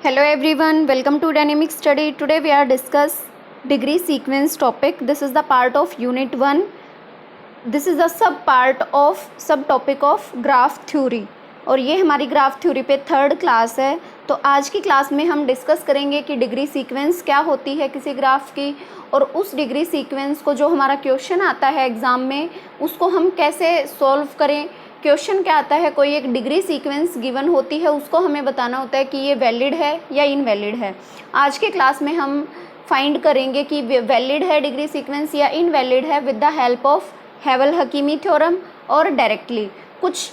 Hello everyone, welcome to Dynamic Study. Today we are discuss degree sequence topic. This is the part of unit 1. This is the sub topic of graph theory. और ये हमारी graph theory पे third class है. तो आज की class में हम डिस्कस करेंगे कि डिग्री सीक्वेंस क्या होती है किसी ग्राफ की, और उस डिग्री सीक्वेंस को जो हमारा क्वेश्चन आता है एग्ज़ाम में उसको हम कैसे सॉल्व करें. क्वेश्चन क्या आता है, कोई एक डिग्री सीक्वेंस गिवन होती है, उसको हमें बताना होता है कि ये वैलिड है या इनवैलिड है. आज के क्लास में हम फाइंड करेंगे कि वैलिड है डिग्री सीक्वेंस या इनवैलिड है with the help of हैवल-हकीमी theorem, और डायरेक्टली कुछ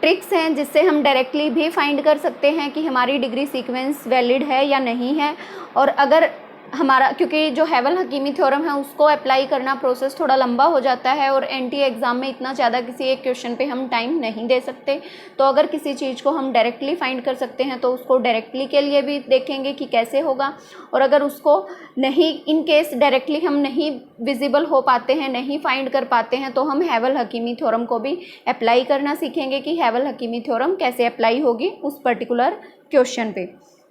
ट्रिक्स हैं जिससे हम डायरेक्टली भी फाइंड कर सकते हैं कि हमारी डिग्री सीक्वेंस वैलिड है या नहीं है. और अगर हमारा, क्योंकि जो हैवल-हकीमी थ्योरम है उसको अप्लाई करना प्रोसेस थोड़ा लंबा हो जाता है और एनटी एग्ज़ाम में इतना ज़्यादा किसी एक क्वेश्चन पे हम टाइम नहीं दे सकते. तो अगर किसी चीज़ को हम डायरेक्टली फाइंड कर सकते हैं तो उसको डायरेक्टली के लिए भी देखेंगे कि कैसे होगा. और अगर उसको नहीं, इन केस डायरेक्टली हम नहीं विजिबल हो पाते हैं, नहीं फाइंड कर पाते हैं, तो हम हैवल-हकीमी थ्योरम को भी अप्लाई करना सीखेंगे कि हैवल-हकीमी थ्योरम कैसे अप्लाई होगी उस पर्टिकुलर क्वेश्चन पे.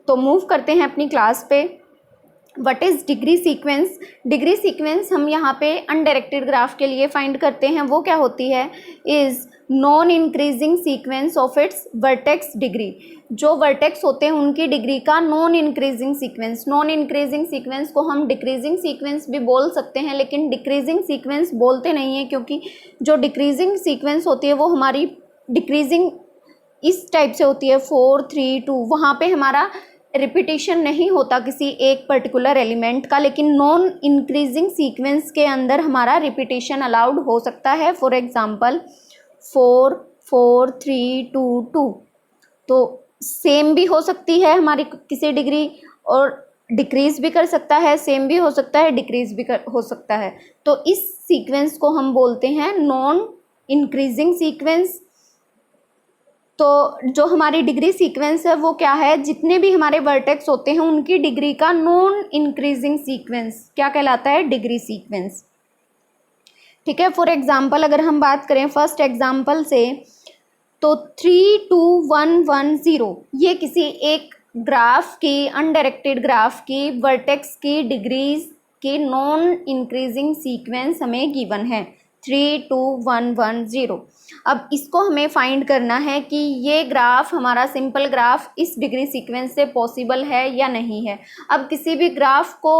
तो मूव करते हैं अपनी क्लास पे. What is degree sequence. Degree sequence हम यहाँ पे अनडायरेक्टेड ग्राफ के लिए फाइंड करते हैं. वो क्या होती है, is non increasing sequence of its vertex degree. जो वर्टेक्स होते हैं उनकी डिग्री का non increasing sequence. Non increasing sequence को हम डिक्रीजिंग सीक्वेंस भी बोल सकते हैं, लेकिन डिक्रीजिंग सीक्वेंस बोलते नहीं हैं, क्योंकि जो डिक्रीजिंग सीक्वेंस होती है वो हमारी डिक्रीजिंग इस टाइप से होती है 4 3 2. वहाँ पे हमारा रिपीटेशन नहीं होता किसी एक पर्टिकुलर एलिमेंट का, लेकिन नॉन इंक्रीजिंग सीक्वेंस के अंदर हमारा रिपीटेशन अलाउड हो सकता है. For example 4 4 3 2 2. तो सेम भी हो सकती है हमारी किसी डिग्री, और डिक्रीज भी कर सकता है, सेम भी हो सकता है, डिक्रीज भी हो सकता है. तो इस सीक्वेंस को हम बोलते हैं नॉन इंक्रीजिंग सीक्वेंस. तो जो हमारी डिग्री सीक्वेंस है वो क्या है, जितने भी हमारे वर्टेक्स होते हैं उनकी डिग्री का नॉन इंक्रीजिंग सीक्वेंस क्या कहलाता है, डिग्री सीक्वेंस. ठीक है. फॉर एग्जांपल अगर हम बात करें फर्स्ट एग्जांपल से, तो 3 2 1 1 0 ये किसी एक ग्राफ की, अनडायरेक्टेड ग्राफ की वर्टेक्स की डिग्रीज की नॉन इंक्रीजिंग सीक्वेंस हमें गिवन है 3 2 1 1 0. अब इसको हमें फाइंड करना है कि ये ग्राफ, हमारा सिंपल ग्राफ, इस डिग्री सीक्वेंस से पॉसिबल है या नहीं है. अब किसी भी ग्राफ को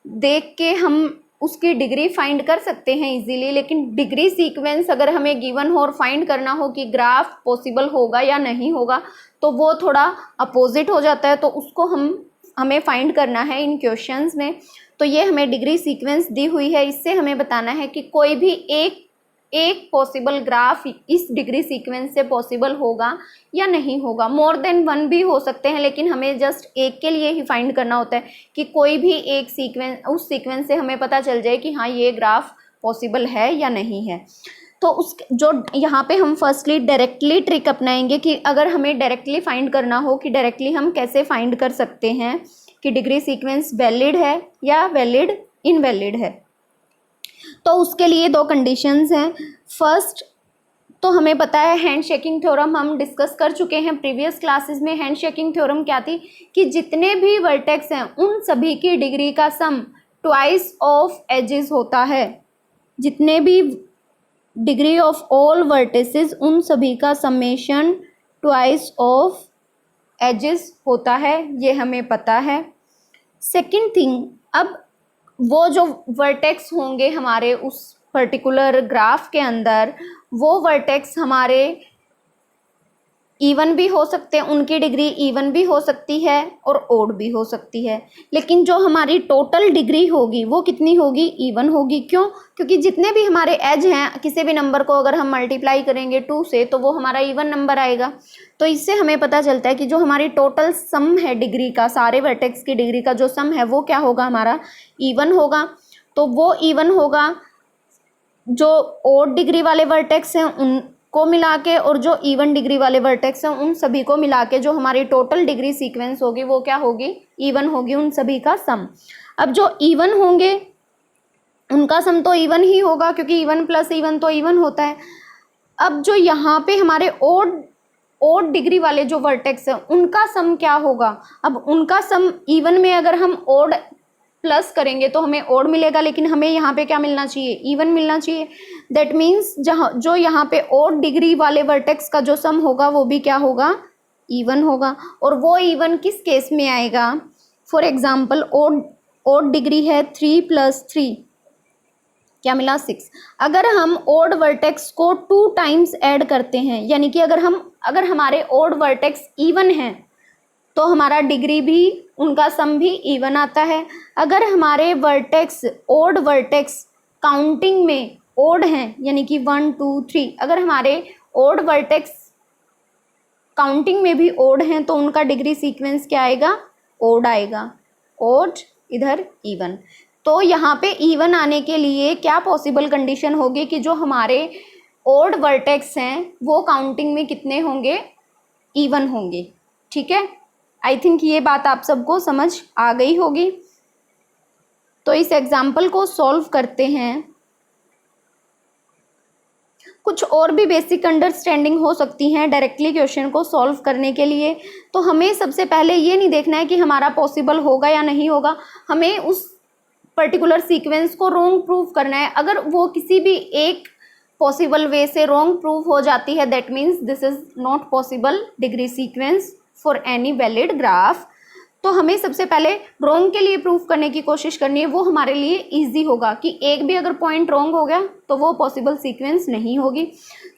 देख के हम उसकी डिग्री फाइंड कर सकते हैं इजीली, लेकिन डिग्री सीक्वेंस अगर हमें गिवन हो और फाइंड करना हो कि ग्राफ पॉसिबल होगा या नहीं होगा, तो वो थोड़ा अपोजिट हो जाता है. तो उसको हमें फाइंड करना है इन क्वेश्चंस में. तो ये हमें डिग्री सीक्वेंस दी हुई है, इससे हमें बताना है कि कोई भी एक पॉसिबल ग्राफ इस डिग्री सीक्वेंस से पॉसिबल होगा या नहीं होगा. मोर देन वन भी हो सकते हैं, लेकिन हमें जस्ट एक के लिए ही फाइंड करना होता है कि कोई भी एक सीक्वेंस, उस सीक्वेंस से हमें पता चल जाए कि हाँ ये ग्राफ पॉसिबल है या नहीं है. तो उस जो यहाँ पे हम फर्स्टली डायरेक्टली ट्रिक अपनाएंगे कि अगर हमें डायरेक्टली फाइंड करना हो कि डायरेक्टली हम कैसे फाइंड कर सकते हैं कि डिग्री सीक्वेंस वैलिड है या वैलिड इनवैलिड है. तो उसके लिए दो कंडीशंस हैं. फर्स्ट तो हमें पता है हैंडशेकिंग थ्योरम हम डिस्कस कर चुके हैं प्रीवियस क्लासेस में. हैंडशेकिंग थ्योरम क्या थी कि जितने भी वर्टेक्स हैं उन सभी की डिग्री का सम ट्वाइस ऑफ एजेस होता है. जितने भी डिग्री ऑफ ऑल वर्टिसेस उन सभी का समेशन ट्वाइस ऑफ एजेस होता है, ये हमें पता है. सेकंड थिंग, अब वो जो वर्टेक्स होंगे हमारे उस पर्टिकुलर ग्राफ के अंदर, वो वर्टेक्स हमारे इवन भी हो सकते हैं, उनकी डिग्री इवन भी हो सकती है और ओड भी हो सकती है. लेकिन जो हमारी टोटल डिग्री होगी वो कितनी होगी, इवन होगी. क्यों? क्योंकि जितने भी हमारे एज हैं, किसी भी नंबर को अगर हम मल्टीप्लाई करेंगे 2 से तो वो हमारा इवन नंबर आएगा. तो इससे हमें पता चलता है कि जो हमारी टोटल सम है डिग्री का, सारे वर्टेक्स की डिग्री का जो सम है वो क्या होगा, हमारा इवन होगा. तो वो इवन होगा जो ओड डिग्री वाले वर्टेक्स हैं उनको मिला के, और जो इवन डिग्री वाले वर्टेक्स हैं उन सभी को मिला के जो हमारी टोटल डिग्री सीक्वेंस होगी वो क्या होगी, इवन होगी, उन सभी का सम. अब जो इवन होंगे उनका सम तो इवन ही होगा, क्योंकि इवन प्लस इवन तो इवन होता है. अब जो यहाँ पे हमारे ओड ओड डिग्री वाले जो वर्टेक्स है उनका सम क्या होगा। अब उनका सम इवन में अगर हम ओड प्लस करेंगे तो हमें ओड मिलेगा, लेकिन हमें यहाँ पे क्या मिलना चाहिए, इवन मिलना चाहिए। दैट मीन्स जो यहाँ पे ओड डिग्री वाले वर्टेक्स का जो सम होगा वो भी क्या होगा, इवन होगा। और वो इवन किस केस में आएगा, फॉर एग्जाम्पल ओड डिग्री है 3 + 3 क्या मिला 6। अगर हम ओड वर्टेक्स को 2 टाइम्स ऐड करते हैं, यानी कि अगर हमारे ओड वर्टेक्स इवन हैं तो हमारा डिग्री भी, उनका सम भी इवन आता है। अगर हमारे वर्टेक्स ओड वर्टेक्स काउंटिंग में ओड हैं, यानी कि 1 2 3, अगर हमारे ओड वर्टेक्स काउंटिंग में भी ओड हैं तो उनका डिग्री सीक्वेंस क्या आएगा, ओड आएगा। ओड इधर इवन। तो यहाँ पे इवन आने के लिए क्या पॉसिबल कंडीशन होगी कि जो हमारे ओड वर्टेक्स हैं वो काउंटिंग में कितने होंगे, इवन होंगे। ठीक है, आई थिंक ये बात आप सबको समझ आ गई होगी। तो इस एग्जाम्पल को सॉल्व करते हैं। कुछ और भी बेसिक अंडरस्टैंडिंग हो सकती हैं डायरेक्टली क्वेश्चन को सॉल्व करने के लिए। तो हमें सबसे पहले ये नहीं देखना है कि हमारा पॉसिबल होगा या नहीं होगा, हमें उस पर्टिकुलर सीक्वेंस को रॉन्ग प्रूव करना है। अगर वो किसी भी एक पॉसिबल वे से रॉन्ग प्रूव हो जाती है, that means this is not possible degree sequence for any valid graph. तो हमें सबसे पहले रॉन्ग के लिए प्रूव करने की कोशिश करनी है, वो हमारे लिए इजी होगा कि एक भी अगर पॉइंट रॉन्ग हो गया तो वो पॉसिबल सीक्वेंस नहीं होगी।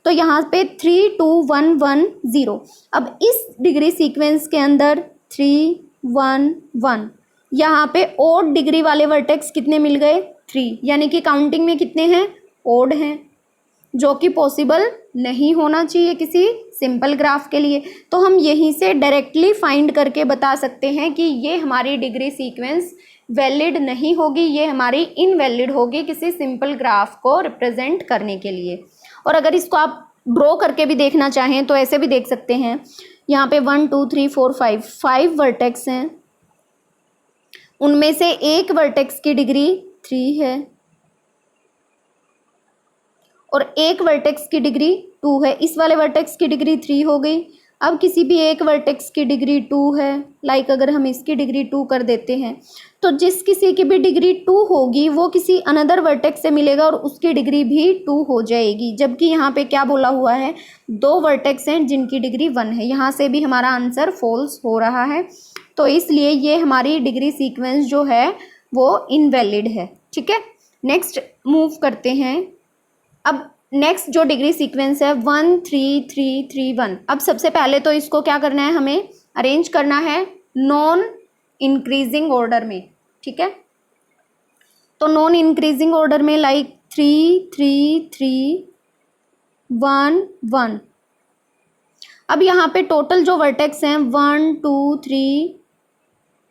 तो यहाँ पे 3 2 1 1 0। अब इस डिग्री सीक्वेंस के अंदर 3 1 1, यहाँ पे ओड डिग्री वाले वर्टेक्स कितने मिल गए, 3, यानी कि काउंटिंग में कितने हैं, ओड हैं, जो कि पॉसिबल नहीं होना चाहिए किसी सिंपल ग्राफ के लिए। तो हम यहीं से डायरेक्टली फाइंड करके बता सकते हैं कि ये हमारी डिग्री सीक्वेंस वैलिड नहीं होगी, ये हमारी इनवैलिड होगी किसी सिंपल ग्राफ को रिप्रेजेंट करने के लिए। और अगर इसको आप ड्रॉ करके भी देखना चाहें तो ऐसे भी देख सकते हैं। यहाँ पे 1 2 3 4 5 वर्टेक्स हैं, उनमें से एक वर्टेक्स की डिग्री 3 है और एक वर्टेक्स की डिग्री 2 है। इस वाले वर्टेक्स की डिग्री 3 हो गई। अब किसी भी एक वर्टेक्स की डिग्री 2 है, लाइक अगर हम इसकी डिग्री 2 कर देते हैं तो जिस किसी की भी डिग्री 2 होगी वो किसी अनदर वर्टेक्स से मिलेगा और उसकी डिग्री भी 2 हो जाएगी। जबकि यहाँ पे क्या बोला हुआ है, 2 वर्टेक्स हैं जिनकी डिग्री 1 है। यहाँ से भी हमारा आंसर फॉल्स हो रहा है, तो इसलिए ये हमारी डिग्री सीक्वेंस जो है वो इनवैलिड है। ठीक है, नेक्स्ट मूव करते हैं। अब नेक्स्ट जो डिग्री सीक्वेंस है 1 3 3 3 1। अब सबसे पहले तो इसको क्या करना है, हमें अरेंज करना है नॉन इंक्रीजिंग ऑर्डर में। ठीक है, तो नॉन इंक्रीजिंग ऑर्डर में लाइक 3 3 3 1 1। अब यहाँ पे टोटल जो वर्टेक्स हैं 1 2 3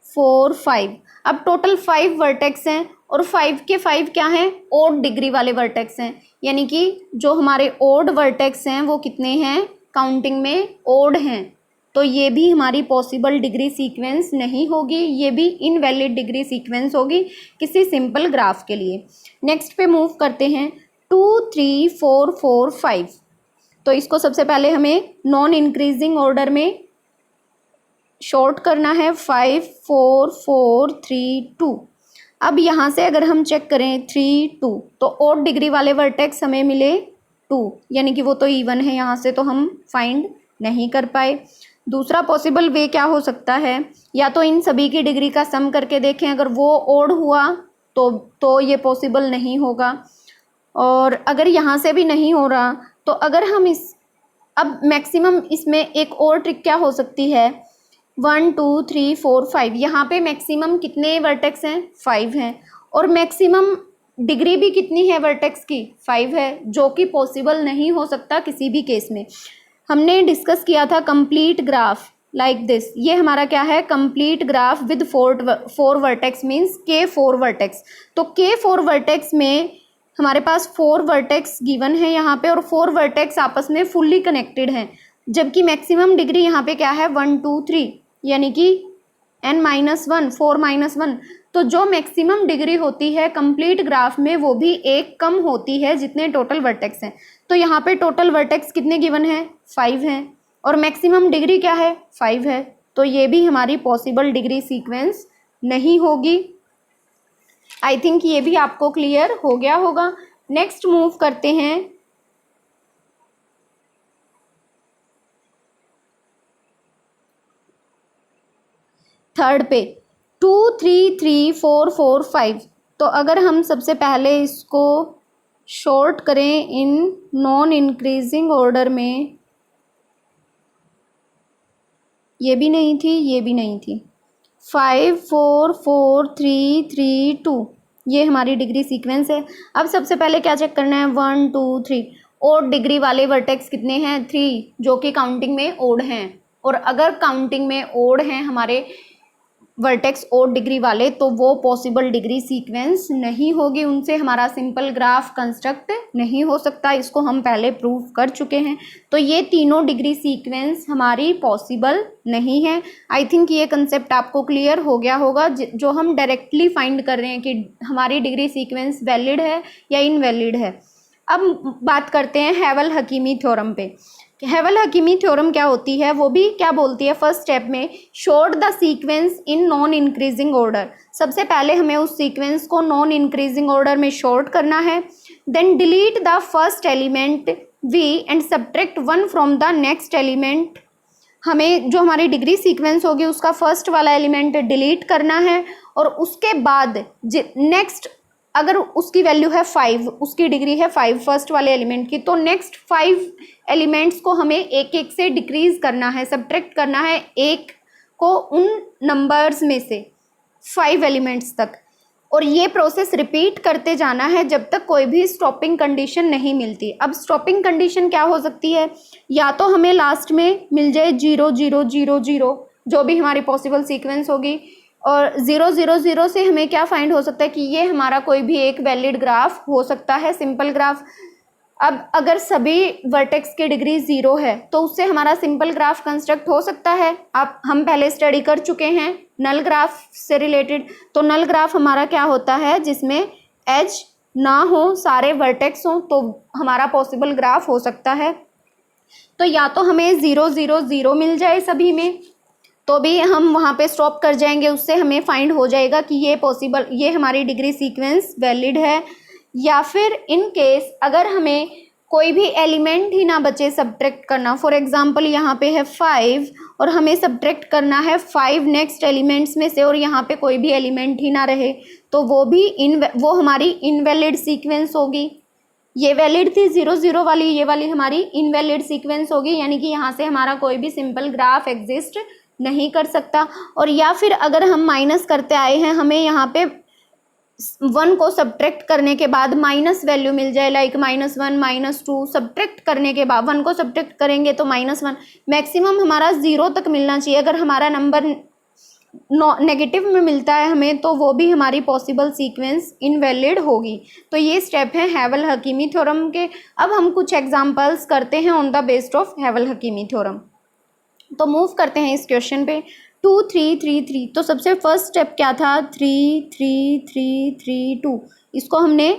4 5। अब टोटल 5 वर्टेक्स हैं और 5 के 5 क्या हैं, ओड डिग्री वाले वर्टेक्स हैं, यानी कि जो हमारे ओड वर्टेक्स हैं वो कितने हैं, काउंटिंग में ओड हैं। तो ये भी हमारी पॉसिबल डिग्री सीक्वेंस नहीं होगी, ये भी इनवैलिड डिग्री सीक्वेंस होगी किसी सिंपल ग्राफ के लिए। नेक्स्ट पे मूव करते हैं 2 3 4 4 5। तो इसको सबसे पहले हमें नॉन इंक्रीजिंग ऑर्डर में शॉर्ट करना है 5 4 4 3 2। अब यहाँ से अगर हम चेक करें 3 2, तो ओड डिग्री वाले वर्टेक्स हमें मिले 2, यानी कि वो तो इवन है, यहाँ से तो हम फाइंड नहीं कर पाए। दूसरा पॉसिबल वे क्या हो सकता है, या तो इन सभी की डिग्री का सम करके देखें, अगर वो ओड हुआ तो ये पॉसिबल नहीं होगा। और अगर यहाँ से भी नहीं हो रहा तो अगर हम अब मैक्सिमम इसमें एक और ट्रिक क्या हो सकती है, 1 2 3 4 5, यहाँ पे मैक्सिमम कितने वर्टेक्स हैं, 5 हैं, और मैक्सिमम डिग्री भी कितनी है वर्टेक्स की, 5 है, जो कि पॉसिबल नहीं हो सकता किसी भी केस में। हमने डिस्कस किया था कंप्लीट ग्राफ लाइक दिस, ये हमारा क्या है, complete graph with 4 vertex means K4 vertex. तो K4 वर्टेक्स में हमारे पास 4 वर्टेक्स गिवन है यहाँ पे और 4 वर्टेक्स आपस में फुल्ली कनेक्टेड हैं, जबकि मैक्सिमम डिग्री यहाँ पे क्या है 1 2 3, यानी कि n-1 4-1। तो जो मैक्सिमम डिग्री होती है कंप्लीट ग्राफ में वो भी एक कम होती है जितने टोटल वर्टेक्स हैं। तो यहाँ पे टोटल वर्टेक्स कितने गिवन हैं, 5 हैं, और मैक्सिमम डिग्री क्या है 5 है, तो ये भी हमारी पॉसिबल डिग्री सीक्वेंस नहीं होगी। आई थिंक ये भी आपको क्लियर हो गया होगा। नेक्स्ट मूव करते हैं थर्ड पे, 2 3 3 4 4 5। तो अगर हम सबसे पहले इसको शॉर्ट करें इन नॉन इंक्रीजिंग ऑर्डर में, ये भी नहीं थी, ये भी नहीं थी, 5 4 4 3 3 2, ये हमारी डिग्री सीक्वेंस है। अब सबसे पहले क्या चेक करना है, 1 2 3 ओड डिग्री वाले वर्टेक्स कितने हैं, 3, जो कि काउंटिंग में ओड हैं। और अगर काउंटिंग में ओड हैं हमारे वर्टेक्स ओड डिग्री वाले, तो वो पॉसिबल डिग्री सीक्वेंस नहीं होगी, उनसे हमारा सिंपल ग्राफ कंस्ट्रक्ट नहीं हो सकता। इसको हम पहले प्रूव कर चुके हैं। तो ये तीनों डिग्री सीक्वेंस हमारी पॉसिबल नहीं है। आई थिंक ये कंसेप्ट आपको क्लियर हो गया होगा, जो हम डायरेक्टली फाइंड कर रहे हैं कि हमारी डिग्री सीक्वेंस वैलिड है या इनवैलिड है। अब बात करते हैं हैवल हकीमी थ्योरम पे। हैवल हकीमी थ्योरम क्या होती है, वो भी क्या बोलती है, फर्स्ट स्टेप में sort the sequence in non increasing order. सबसे पहले हमें उस सीक्वेंस को नॉन इंक्रीजिंग ऑर्डर में शॉर्ट करना है। Then delete the first element v and subtract 1 from the next element. हमें जो हमारी डिग्री सीक्वेंस होगी उसका फर्स्ट वाला एलिमेंट डिलीट करना है, और उसके बाद नेक्स्ट, अगर उसकी वैल्यू है 5, उसकी डिग्री है 5 फर्स्ट वाले एलिमेंट की, तो नेक्स्ट 5 एलिमेंट्स को हमें एक एक से डिक्रीज करना है, सब्ट्रैक्ट करना है एक को उन नंबर्स में से 5 एलिमेंट्स तक। और ये प्रोसेस रिपीट करते जाना है जब तक कोई भी स्टॉपिंग कंडीशन नहीं मिलती। अब स्टॉपिंग कंडीशन क्या हो सकती है, या तो हमें लास्ट में मिल जाए 0 0 0 0, जो भी हमारी पॉसिबल सीक्वेंस होगी, और 0 0 0 से हमें क्या फाइंड हो सकता है कि ये हमारा कोई भी एक वैलिड ग्राफ हो सकता है, सिंपल ग्राफ। अब अगर सभी वर्टेक्स की डिग्री 0 है तो उससे हमारा सिंपल ग्राफ कंस्ट्रक्ट हो सकता है। हम पहले स्टडी कर चुके हैं नल ग्राफ से रिलेटेड। तो नल ग्राफ हमारा क्या होता है, जिसमें एज ना हो, सारे वर्टेक्स हो, तो हमारा पॉसिबल ग्राफ हो सकता है। तो या तो हमें 0 0 0 मिल जाए सभी में, तो भी हम वहाँ पे स्टॉप कर जाएंगे, उससे हमें फाइंड हो जाएगा कि ये पॉसिबल, ये हमारी डिग्री सीक्वेंस वैलिड है। या फिर इन केस अगर हमें कोई भी एलिमेंट ही ना बचे सब्ट्रैक्ट करना, फॉर एग्जांपल यहाँ पे है 5 और हमें सब्ट्रैक्ट करना है 5 नेक्स्ट एलिमेंट्स में से, और यहाँ पे कोई भी एलिमेंट ही ना रहे, तो वो हमारी इनवैलिड सीक्वेंस होगी। ये वैलिड थी 0 0 वाली, ये वाली हमारी इनवैलिड सीक्वेंस होगी, यानी कि यहाँ से हमारा कोई भी सिंपल ग्राफ एग्जिस्ट नहीं कर सकता। और या फिर अगर हम माइनस करते आए हैं, हमें यहाँ पे 1 को सब्ट्रैक्ट करने के बाद माइनस वैल्यू मिल जाए, लाइक -1 -2, सब्ट्रैक्ट करने के बाद 1 को सब्ट्रैक्ट करेंगे तो -1, मैक्सिमम हमारा 0 तक मिलना चाहिए। अगर हमारा नंबर नेगेटिव में मिलता है हमें, तो वो भी हमारी पॉसिबल सीक्वेंस इनवैलिड होगी। तो ये स्टेप है हैवल हकीमी थ्योरम के। अब हम कुछ एग्जांपल्स करते हैं on the based of हैवल Hakimi theorem. तो मूव करते हैं इस क्वेश्चन पे, 2 3 3 3। तो सबसे फर्स्ट स्टेप क्या था, 3 3 3 3 2। इसको हमने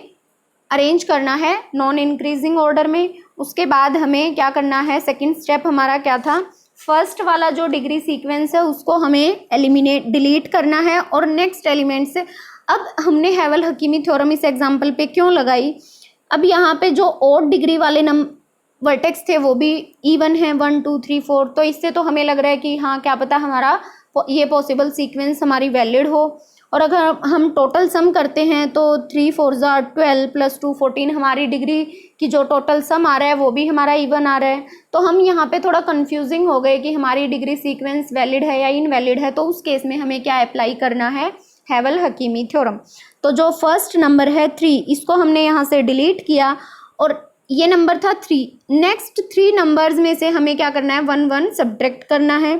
अरेंज करना है नॉन इंक्रीजिंग ऑर्डर में। उसके बाद हमें क्या करना है, सेकंड स्टेप हमारा क्या था, फर्स्ट वाला जो डिग्री सीक्वेंस है उसको हमें डिलीट करना है, और नेक्स्ट एलिमेंट से। अब हमने हैवल हकीमी थ्योरम इस एग्जाम्पल पे क्यों लगाई, अब यहाँ पे जो ऑड डिग्री वाले वर्टेक्स थे वो भी इवन है, 1 2 3 4। तो इससे तो हमें लग रहा है कि हाँ, क्या पता हमारा ये पॉसिबल सीक्वेंस हमारी वैलिड हो। और अगर हम टोटल सम करते हैं तो 3 4 12 + 2 14, हमारी डिग्री की जो टोटल सम आ रहा है वो भी हमारा इवन आ रहा है। तो हम यहाँ पे थोड़ा कंफ्यूजिंग हो गए कि हमारी डिग्री सीक्वेंस वैलिड है या इनवैलिड है। तो उस केस में हमें क्या अप्लाई करना है, हैवल हकीमी थ्योरम। तो जो फर्स्ट नंबर है 3, इसको हमने यहाँ से डिलीट किया, और ये नंबर था 3। नेक्स्ट 3 नंबर्स में से हमें क्या करना है, 1 1 सब्ट्रैक्ट करना है।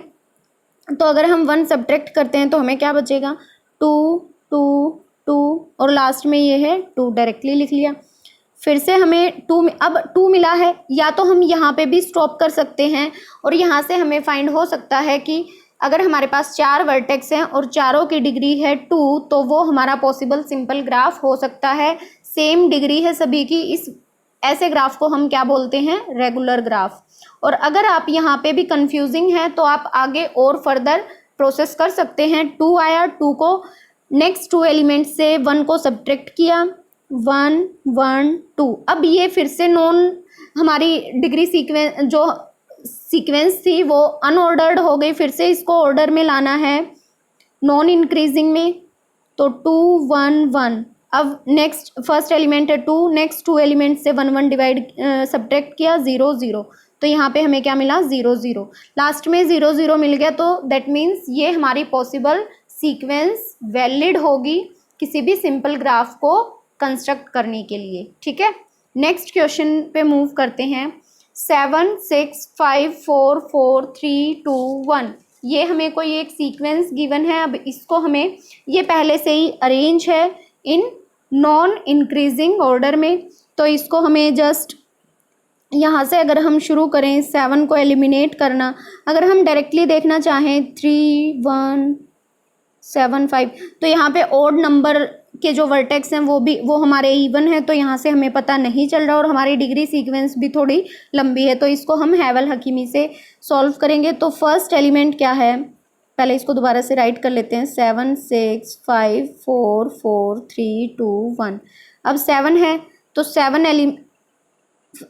तो अगर हम 1 सब्ट्रैक्ट करते हैं तो हमें क्या बचेगा, 2 2 2, और लास्ट में ये है 2, डायरेक्टली लिख लिया। फिर से हमें 2, अब 2 मिला है, या तो हम यहाँ पे भी स्टॉप कर सकते हैं, और यहाँ से हमें फाइंड हो सकता है कि अगर हमारे पास 4 वर्टेक्स हैं और चारों की डिग्री है 2, तो वो हमारा पॉसिबल सिंपल ग्राफ हो सकता है। सेम डिग्री है सभी की, इस ऐसे ग्राफ को हम क्या बोलते हैं, रेगुलर ग्राफ। और अगर आप यहाँ पे भी कंफ्यूजिंग है तो आप आगे और फर्दर प्रोसेस कर सकते हैं। 2 आया, 2 को नेक्स्ट 2 एलिमेंट से 1 को सब्ट्रैक्ट किया, 1 1 2। अब ये फिर से नॉन, हमारी डिग्री सीक्वेंस जो सीक्वेंस थी वो अनऑर्डर्ड हो गई, फिर से इसको ऑर्डर में लाना है, नॉन इंक्रीजिंग में। तो 2 1 1। अब नेक्स्ट फर्स्ट एलिमेंट है 2, नेक्स्ट 2 एलिमेंट से 1 1 डिवाइड सब्ट्रैक्ट किया, 0 0। तो यहाँ पे हमें क्या मिला, 0 0। लास्ट में 0 0 मिल गया, तो दैट मीन्स ये हमारी पॉसिबल सीक्वेंस वैलिड होगी किसी भी सिंपल ग्राफ को कंस्ट्रक्ट करने के लिए। ठीक है, नेक्स्ट क्वेश्चन पे मूव करते हैं। 7 6 5 4 4 3 2 1। ये हमें कोई एक सीक्वेंस गिवन है। अब इसको हमें, ये पहले से ही अरेंज है इन नॉन इंक्रीजिंग ऑर्डर में, तो इसको हमें जस्ट यहाँ से अगर हम शुरू करें 7 को एलिमिनेट करना, अगर हम डायरेक्टली देखना चाहें 3 1 7 5, तो यहाँ पे ऑड नंबर के जो वर्टेक्स हैं वो हमारे इवन है, तो यहाँ से हमें पता नहीं चल रहा, और हमारी डिग्री सीक्वेंस भी थोड़ी लंबी है, तो इसको हम हैवल हकीमी से सॉल्व करेंगे। तो फर्स्ट एलिमेंट क्या है, पहले इसको दोबारा से राइट कर लेते हैं। 7 6 5 4 4 3 2 1। अब 7 है तो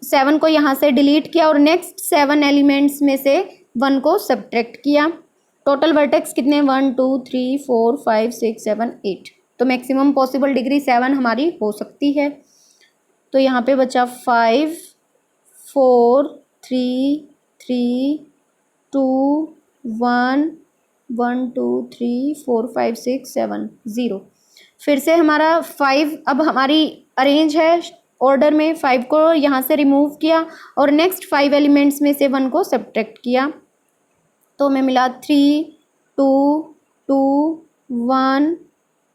7 को यहाँ से डिलीट किया और नेक्स्ट 7 एलिमेंट्स में से 1 को सब्ट्रैक्ट किया। टोटल वर्टेक्स कितने, 1 2 3 4 5 6 7 8। तो मैक्सिमम पॉसिबल डिग्री 7 हमारी हो सकती है। तो यहाँ पे बचा 5 4 3 3 2 1 1 2 3 4 5 6 7 0। फिर से हमारा 5, अब हमारी अरेंज है ऑर्डर में, 5 को यहाँ से रिमूव किया और नेक्स्ट 5 एलिमेंट्स में से 1 को सब्ट्रैक्ट किया, तो हमें मिला 3 2 2 1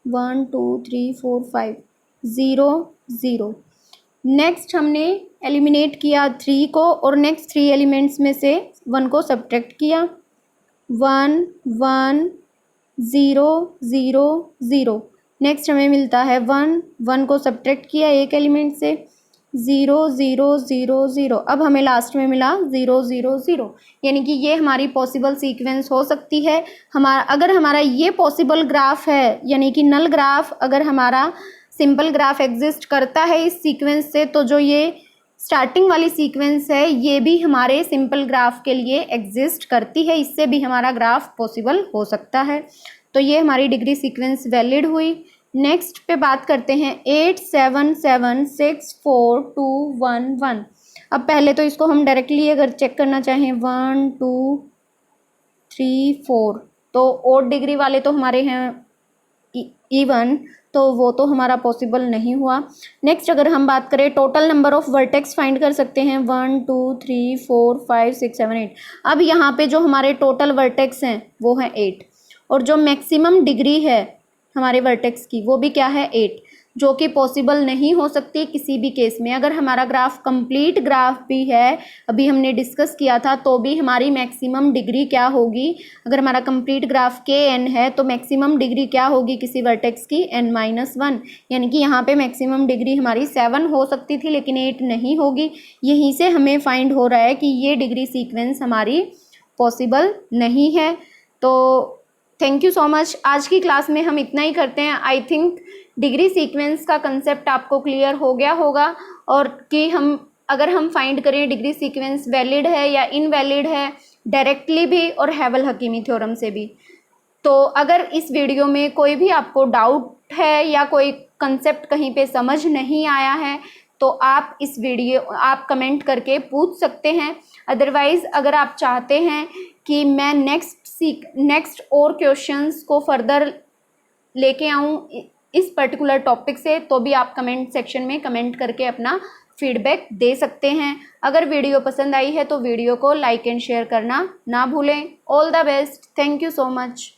1 2 3 4 5 0 0। नेक्स्ट हमने एलिमिनेट किया 3 को और नेक्स्ट 3 एलिमेंट्स में से 1 को सब्ट्रैक्ट किया, 1 1 0 0 0। नेक्स्ट हमें मिलता है 1 1 को सब्ट्रैक्ट किया एक एलिमेंट से, 0 0 0 0। अब हमें लास्ट में मिला 0 0 0, यानी कि ये हमारी पॉसिबल सीक्वेंस हो सकती है। अगर हमारा ये पॉसिबल ग्राफ है, यानी कि नल ग्राफ, अगर हमारा सिंपल ग्राफ एग्जिस्ट करता है इस सीक्वेंस से, तो जो ये स्टार्टिंग वाली सीक्वेंस है ये भी हमारे सिंपल ग्राफ के लिए एग्जिस्ट करती है, इससे भी हमारा ग्राफ पॉसिबल हो सकता है। तो ये हमारी डिग्री सीक्वेंस वैलिड हुई। नेक्स्ट पे बात करते हैं 8 7 7 6 4 2 1 1। अब पहले तो इसको हम डायरेक्टली अगर चेक करना चाहें 1 2 3 4, तो ओड डिग्री वाले तो हमारे हैं इवन, तो वो तो हमारा पॉसिबल नहीं हुआ। नेक्स्ट अगर हम बात करें total number of vertex find कर सकते हैं 1 2 3 4 5 6 7 8। अब यहाँ पे जो हमारे टोटल वर्टेक्स हैं वो है 8, और जो मैक्सिमम डिग्री है हमारे वर्टेक्स की वो भी क्या है 8, जो कि पॉसिबल नहीं हो सकती किसी भी केस में। अगर हमारा ग्राफ कंप्लीट ग्राफ भी है, अभी हमने डिस्कस किया था, तो भी हमारी मैक्सिमम डिग्री क्या होगी, अगर हमारा कंप्लीट ग्राफ के एन है तो मैक्सिमम डिग्री क्या होगी किसी वर्टेक्स की, n-1। यानी कि यहाँ पे मैक्सिमम डिग्री हमारी 7 हो सकती थी लेकिन 8 नहीं होगी। यहीं से हमें फाइंड हो रहा है कि ये डिग्री सीक्वेंस हमारी पॉसिबल नहीं है। तो थैंक यू सो मच। आज की क्लास में हम इतना ही करते हैं। आई थिंक डिग्री सीक्वेंस का कंसेप्ट आपको क्लियर हो गया होगा, और कि अगर हम फाइंड करें डिग्री सीक्वेंस वैलिड है या इनवैलिड है, डायरेक्टली भी और हैवल हकीमी थ्योरम से भी। तो अगर इस वीडियो में कोई भी आपको डाउट है या कोई कंसेप्ट कहीं पे समझ नहीं आया है, तो आप कमेंट करके पूछ सकते हैं। अदरवाइज़ अगर आप चाहते हैं कि मैं नेक्स्ट और क्वेश्चंस को फर्दर लेके आऊँ इस पर्टिकुलर टॉपिक से, तो भी आप कमेंट सेक्शन में कमेंट करके अपना फीडबैक दे सकते हैं। अगर वीडियो पसंद आई है तो वीडियो को लाइक एंड शेयर करना ना भूलें। All the best, thank you so much.